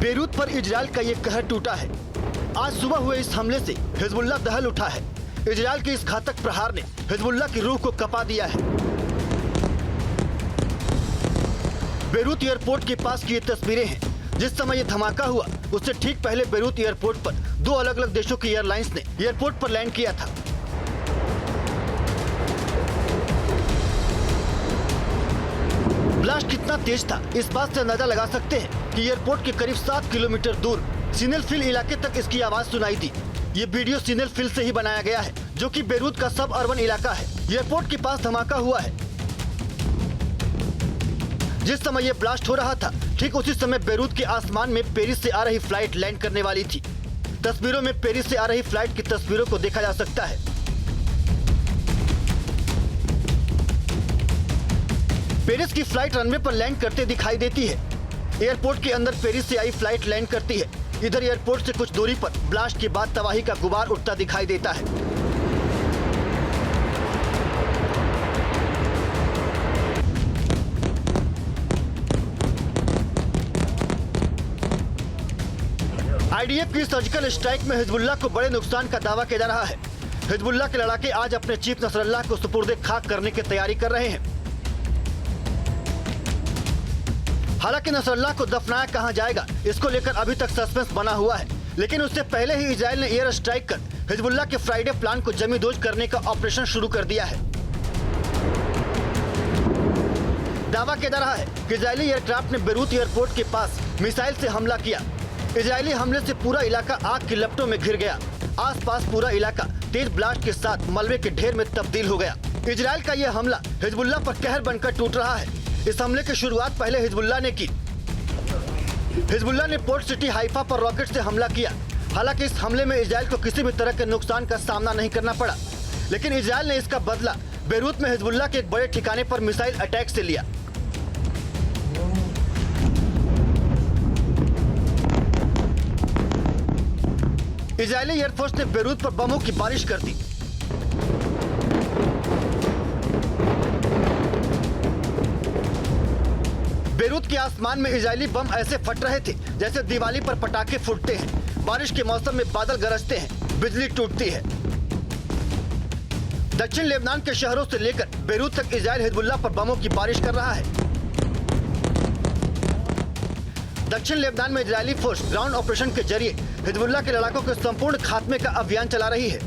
Beirut पर Israel का ये कहर टूटा है। आज सुबह हुए इस हमले से हिजबुल्लाह दहल उठा है। इजराइल के इस घातक प्रहार ने हिजबुल्लाह की रूह को कपा दिया है। बेरूत एयरपोर्ट के पास की ये तस्वीरें हैं। जिस समय ये धमाका हुआ उससे ठीक पहले बेरूत एयरपोर्ट पर दो अलग अलग देशों की एयरलाइंस ने एयरपोर्ट पर लैंड किया था। ब्लास्ट कितना तेज था इस बात से अंदाजा लगा सकते हैं कि एयरपोर्ट के करीब 7 किलोमीटर दूर सिनेलफिल इलाके तक इसकी आवाज सुनाई दी। ये वीडियो सिनेलफिल से ही बनाया गया है, जो कि बेरूत का सब अर्बन इलाका है। एयरपोर्ट के पास धमाका हुआ है। जिस समय ये ब्लास्ट हो रहा था ठीक उसी समय बेरूत के आसमान में पेरिस से आ रही फ्लाइट लैंड करने वाली थी। तस्वीरों में पेरिस से आ रही फ्लाइट की तस्वीरों को देखा जा सकता है। पेरिस की फ्लाइट रनवे पर लैंड करते दिखाई देती है। एयरपोर्ट के अंदर पेरिस से आई फ्लाइट लैंड करती है। इधर एयरपोर्ट से कुछ दूरी पर ब्लास्ट के बाद तबाही का गुबार उठता दिखाई देता है। आईडीएफ की सर्जिकल स्ट्राइक में हिजबुल्लाह को बड़े नुकसान का दावा किया जा रहा है। हिजबुल्लाह के लड़ाके आज अपने चीफ नसरल्लाह को सुपुर्दे खाक करने की तैयारी कर रहे हैं। हालांकि नसरल्लाह को दफनाया कहां जाएगा इसको लेकर अभी तक सस्पेंस बना हुआ है, लेकिन उससे पहले ही इजराइल ने एयर स्ट्राइक कर हिजबुल्लाह के फ्राइडे प्लान को जमींदोज करने का ऑपरेशन शुरू कर दिया है। दावा किया जा रहा है कि इजरायली एयरक्राफ्ट ने बेरूत एयरपोर्ट के पास मिसाइल से हमला किया। इजरायली हमले से पूरा इलाका आग की लपटों में घिर गया। आसपास पूरा इलाका तेज ब्लास्ट के साथ मलबे के ढेर में तब्दील हो गया। इजराइल का यह हमला हिजबुल्लाह पर कहर बनकर टूट रहा है। इस हमले की शुरुआत पहले हिजबुल्लाह ने की। हिजबुल्लाह ने पोर्ट सिटी हाइफा पर रॉकेट से हमला किया। हालांकि इस हमले में इजराइल को किसी भी तरह के नुकसान का सामना नहीं करना पड़ा, लेकिन इजराइल ने इसका बदला बेरूत में हिजबुल्लाह के एक बड़े ठिकाने पर मिसाइल अटैक से लिया। इजरायली एयरफोर्स ने बेरूत पर बमों की बारिश कर दी। बेरूत के आसमान में इजरायली बम ऐसे फट रहे थे जैसे दिवाली पर पटाखे फूटते हैं। बारिश के मौसम में बादल गरजते हैं, बिजली टूटती है। दक्षिण लेबनान के शहरों से लेकर बेरूत तक इजरायल हिजबुल्लाह पर बमों की बारिश कर रहा है। दक्षिण लेबनान में इजरायली फोर्स ग्राउंड ऑपरेशन के जरिए हिजबुल्लाह के लड़ाकों के संपूर्ण खात्मे का अभियान चला रही है।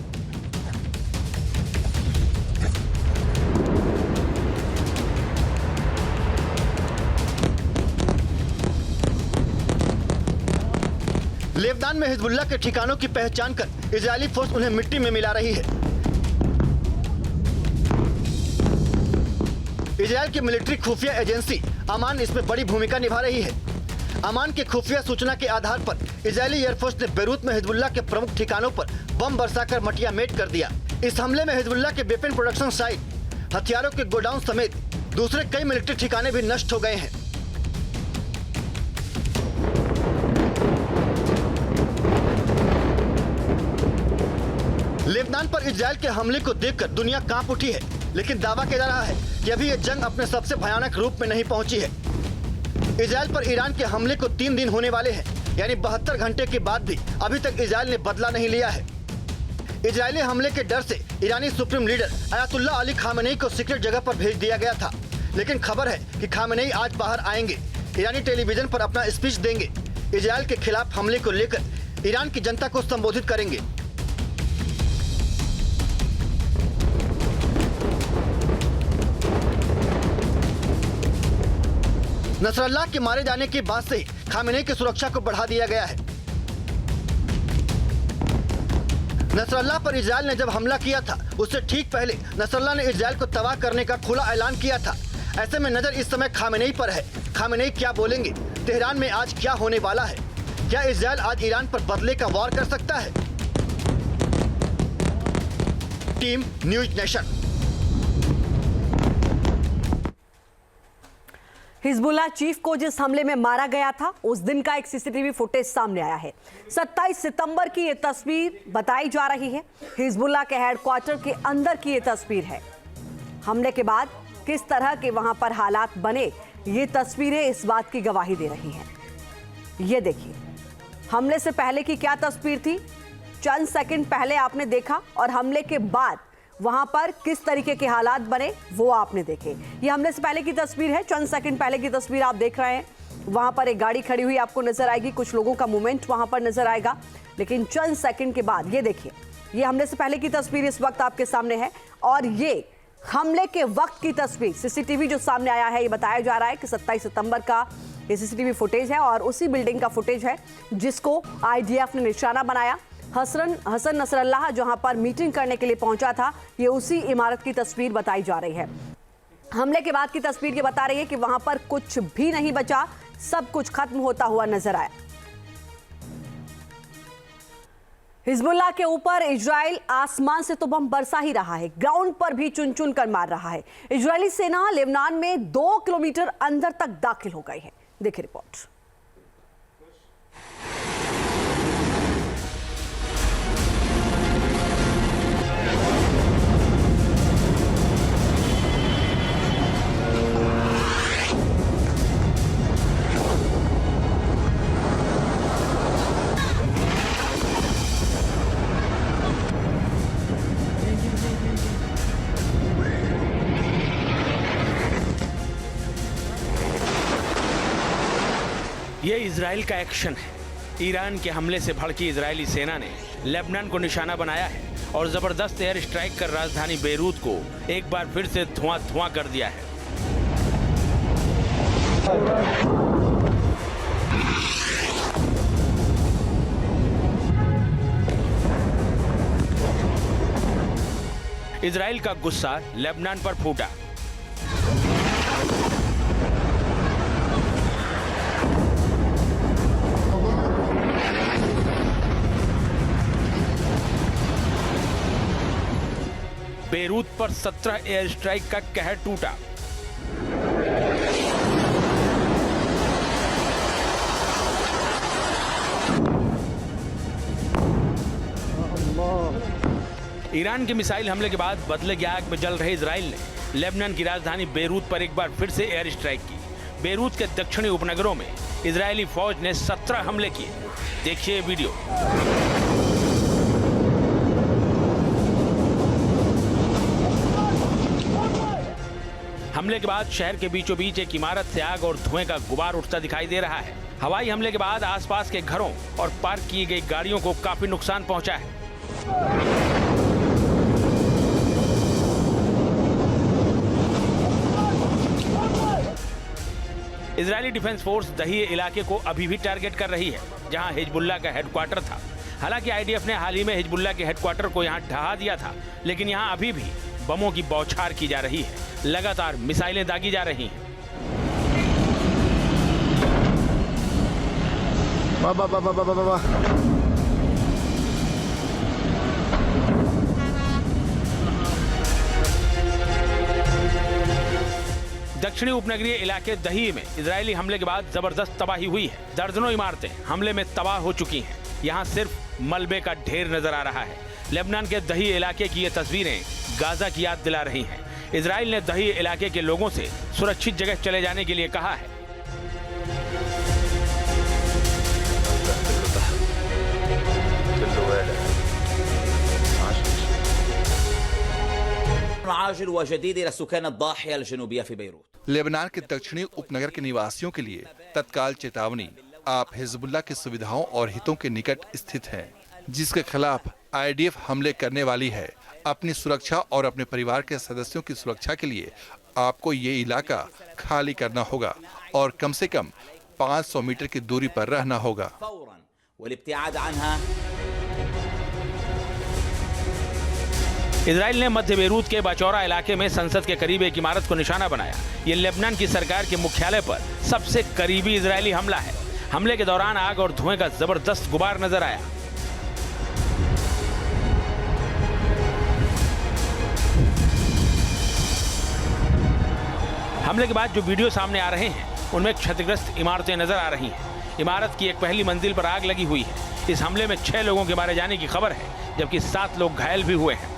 लेबनान में हिजबुल्लाह के ठिकानों की पहचान कर इजरायली फोर्स उन्हें मिट्टी में मिला रही है। इजरायल की मिलिट्री खुफिया एजेंसी अमान इसमें बड़ी भूमिका निभा रही है। अमान के खुफिया सूचना के आधार पर इजरायली एयरफोर्स ने बेरूत में हिजबुल्लाह के प्रमुख ठिकानों पर बम बरसाकर मटियामेट कर दिया। इस हमले में हिजबुल्लाह के वेपन प्रोडक्शन साइट, हथियारों के गोडाउन समेत दूसरे कई मिलिट्री ठिकाने भी नष्ट हो गए हैं। लेबनान पर इजरायल के हमले को देखकर दुनिया कांप उठी है, लेकिन दावा किया जा रहा है कि अभी यह जंग अपने सबसे भयानक रूप में नहीं पहुंची है। इजरायल पर ईरान के हमले को 3 दिन होने वाले हैं, यानी 72 घंटे के बाद भी अभी तक इजरायल ने बदला नहीं लिया है। इजरायली हमले के डर से ईरानी supreme leader Ayatollah Ali Khamenei को सीक्रेट जगह पर भेज दिया गया था, लेकिन खबर है कि खामेनेई आज बाहर आएंगे, ईरानी टेलीविजन पर अपना स्पीच देंगे, इजरायल के खिलाफ हमले को लेकर ईरान की जनता को संबोधित करेंगे। नसरल्लाह के मारे जाने के बाद से ही खामेनेई की सुरक्षा को बढ़ा दिया गया है। नसरल्लाह पर इजरायल ने जब हमला किया था उससे ठीक पहले नसरल्लाह ने इजरायल को तबाह करने का खुला ऐलान किया था। ऐसे में नजर इस समय खामेनेई पर है। खामेनेई क्या बोलेंगे? तेहरान में आज क्या होने वाला है? क्या इजरायल आज ईरान पर बदले का वार कर सकता है? Team news nation. Hezbollah chief को जिस हमले में मारा गया था उस दिन का एक सीसीटीवी फुटेज सामने आया है। 27 सितंबर की ये तस्वीर बताई जा रही है। हिजबुल्लाह के हेडक्वार्टर के अंदर की ये तस्वीर है। हमले के बाद किस तरह के वहां पर हालात बने, ये तस्वीरें इस बात की गवाही दे रही हैं। ये देखिए, हमले से पहले की क्या तस्वीर थी, चंद सेकंड पहले आपने देखा, और हमले के बाद वहां पर किस तरीके के हालात बने वो आपने देखे। ये हमले से पहले की तस्वीर है, चंद सेकंड पहले की तस्वीर आप देख रहे हैं। वहां पर एक गाड़ी खड़ी हुई आपको नजर आएगी, कुछ लोगों का मूवमेंट वहां पर नजर आएगा, लेकिन चंद सेकंड के बाद ये देखिए, ये हमले से पहले की तस्वीर इस वक्त आपके सामने है, और ये हमले के वक्त की तस्वीर सीसीटीवी जो सामने आया है। ये बताया जा रहा है कि 27 सितंबर का ये सीसीटीवी फुटेज है और उसी बिल्डिंग का फुटेज है जिसको आईडीएफ ने निशाना बनाया। हसन नसरल्लाह जहां पर मीटिंग करने के लिए पहुंचा था, ये उसी इमारत की तस्वीर बताई जा रही है। हमले के बाद की तस्वीर ये बता रही है कि वहां पर कुछ भी नहीं बचा, सब कुछ खत्म होता हुआ नजर आया। हिजबुल्लाह के ऊपर इजराइल आसमान से तो बम बरसा ही रहा है, ग्राउंड पर भी चुन चुन कर मार रहा है। इजरायली सेना लेबनान में 2 किलोमीटर अंदर तक दाखिल हो गई है। देखिए रिपोर्ट। ये इजराइल का एक्शन है। ईरान के हमले से भड़की इजरायली सेना ने लेबनान को निशाना बनाया है और जबरदस्त एयर स्ट्राइक कर राजधानी बेरूत को एक बार फिर से धुआं कर दिया है। इजराइल का गुस्सा लेबनान पर फूटा। बेरूत पर 17 एयर स्ट्राइक का कहर टूटा। ईरान के मिसाइल हमले के बाद बदले की आग में जल रहे इजराइल ने लेबनान की राजधानी बेरूत पर एक बार फिर से एयर स्ट्राइक की। बेरूत के दक्षिणी उपनगरों में इजरायली फौज ने 17 हमले किए। देखिए वीडियो। हमले के बाद शहर के बीचों बीच एक इमारत से आग और धुएं का गुबार उठता दिखाई दे रहा है। हवाई हमले के बाद आसपास के घरों और पार्क की गई गाड़ियों को काफी नुकसान पहुंचा है। इजरायली डिफेंस फोर्स दही इलाके को अभी भी टारगेट कर रही है, जहां हिजबुल्लाह का हेडक्वार्टर था। हालांकि आईडीएफ ने हाल ही में हिजबुल्लाह के हेडक्वार्टर को यहां ढहा दिया था, लेकिन यहां अभी भी बमों की बौछार की जा रही है। लगातार मिसाइलें दागी जा रही हैं। दक्षिणी उपनगरीय इलाके दही में इजरायली हमले के बाद जबरदस्त तबाही हुई है। दर्जनों इमारतें हमले में तबाह हो चुकी हैं। यहाँ सिर्फ मलबे का ढेर नजर आ रहा है। लेबनान के दही इलाके की ये तस्वीरें गाजा की याद दिला रही हैं। इजराइल ने दही इलाके के लोगों से सुरक्षित जगह चले जाने के लिए कहा है। लेबनान के दक्षिणी उपनगर के निवासियों के लिए तत्काल चेतावनी। आप हिजबुल्लाह की सुविधाओं और हितों के निकट स्थित हैं, जिसके खिलाफ आईडीएफ हमले करने वाली है। अपनी सुरक्षा और अपने परिवार के सदस्यों की सुरक्षा के लिए आपको ये इलाका खाली करना होगा और कम से कम 500 मीटर की दूरी पर रहना होगा। इजराइल ने मध्य बेरूत के बाचौरा इलाके में संसद के करीब एक इमारत को निशाना बनाया। ये लेबनान की सरकार के मुख्यालय पर सबसे करीबी इजरायली हमला है। हमले के दौरान आग और धुएं का जबरदस्त गुबार नजर आया। हमले के बाद जो वीडियो सामने आ रहे हैं उनमें क्षतिग्रस्त इमारतें नजर आ रही हैं। इमारत की एक पहली मंजिल पर आग लगी हुई है। इस हमले में 6 लोगों के मारे जाने की खबर है, जबकि 7 लोग घायल भी हुए हैं।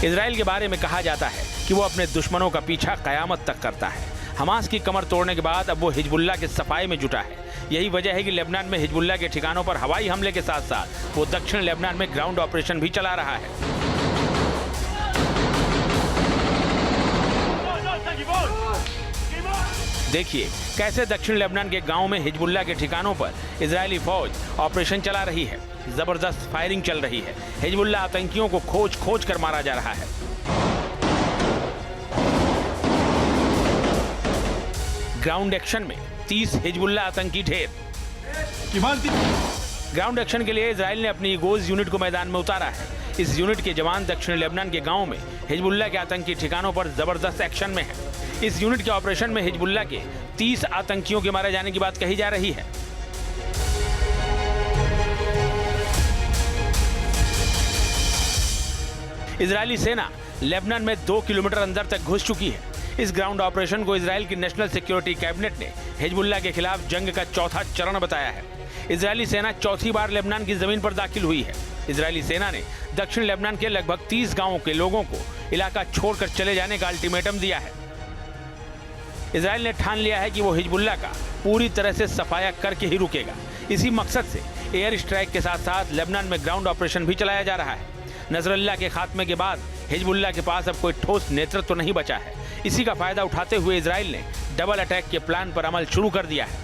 इजराइल के बारे में कहा जाता है कि वो अपने दुश्मनों का पीछा कयामत तक करता है। हमास की कमर तोड़ने के बाद अब वो हिजबुल्लाह के सफाई में जुटा है। यही वजह है कि लेबनान में हिजबुल्लाह के ठिकानों पर हवाई हमले के साथ साथ वो दक्षिण लेबनान में ग्राउंड ऑपरेशन भी चला रहा है। देखिए कैसे दक्षिण लेबनान के गांव में हिजबुल्लाह के ठिकानों पर इजरायली फौज ऑपरेशन चला रही है। जबरदस्त फायरिंग चल रही है। हिजबुल्लाह आतंकियों को खोज खोज कर मारा जा रहा है। ग्राउंड एक्शन में 30 हिजबुल्लाह आतंकी ढेर। ग्राउंड एक्शन के लिए इजराइल ने अपनी ईगोज यूनिट को मैदान में उतारा है। इस यूनिट के जवान दक्षिण लेबनान के गांव में हिजबुल्लाह के आतंकी ठिकानों पर जबरदस्त एक्शन में है। इस यूनिट के ऑपरेशन में हिजबुल्लाह के 30 आतंकियों के मारे जाने की बात कही जा रही है। इजरायली सेना लेबनान में 2 किलोमीटर अंदर तक घुस चुकी है। इस ग्राउंड ऑपरेशन को इजराइल की नेशनल सिक्योरिटी कैबिनेट ने हिजबुल्लाह के खिलाफ जंग का चौथा चरण बताया है। इजरायली सेना चौथी बार लेबनान की जमीन पर दाखिल हुई है। इजरायली सेना ने दक्षिण लेबनान के लगभग 30 गांवों के लोगों को इलाका छोड़कर चले जाने का अल्टीमेटम दिया है। इजराइल ने ठान लिया है कि वो हिजबुल्लाह का पूरी तरह से सफाया करके ही रुकेगा। इसी मकसद से एयर स्ट्राइक के साथ साथ लेबनान में ग्राउंड ऑपरेशन भी चलाया जा रहा है। नजरुल्लाह के खात्मे के बाद हिजबुल्लाह के पास अब कोई ठोस नेतृत्व तो नहीं बचा है। इसी का फायदा उठाते हुए इजराइल ने डबल अटैक के प्लान पर अमल शुरू कर दिया है।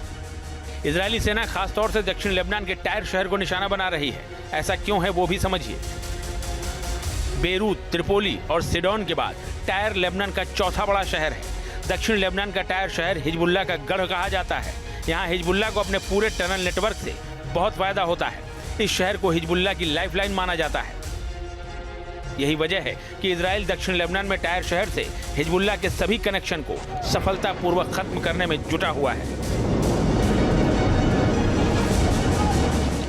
इजरायली सेना खासतौर से दक्षिण लेबनान के टायर शहर को निशाना बना रही है। ऐसा क्यों है वो भी समझिए। बेरूत, त्रिपोली और सिडोन के बाद टायर लेबनान का चौथा बड़ा शहर है। दक्षिण लेबनान का टायर शहर हिजबुल्लाह का गढ़ कहा जाता है। यहाँ हिजबुल्लाह को अपने पूरे टनल नेटवर्क से बहुत फायदा होता है। इस शहर को हिजबुल्लाह की लाइफलाइन माना जाता है। यही वजह है कि इजराइल दक्षिण लेबनान में टायर शहर से हिजबुल्लाह के सभी कनेक्शन को सफलतापूर्वक खत्म करने में जुटा हुआ है।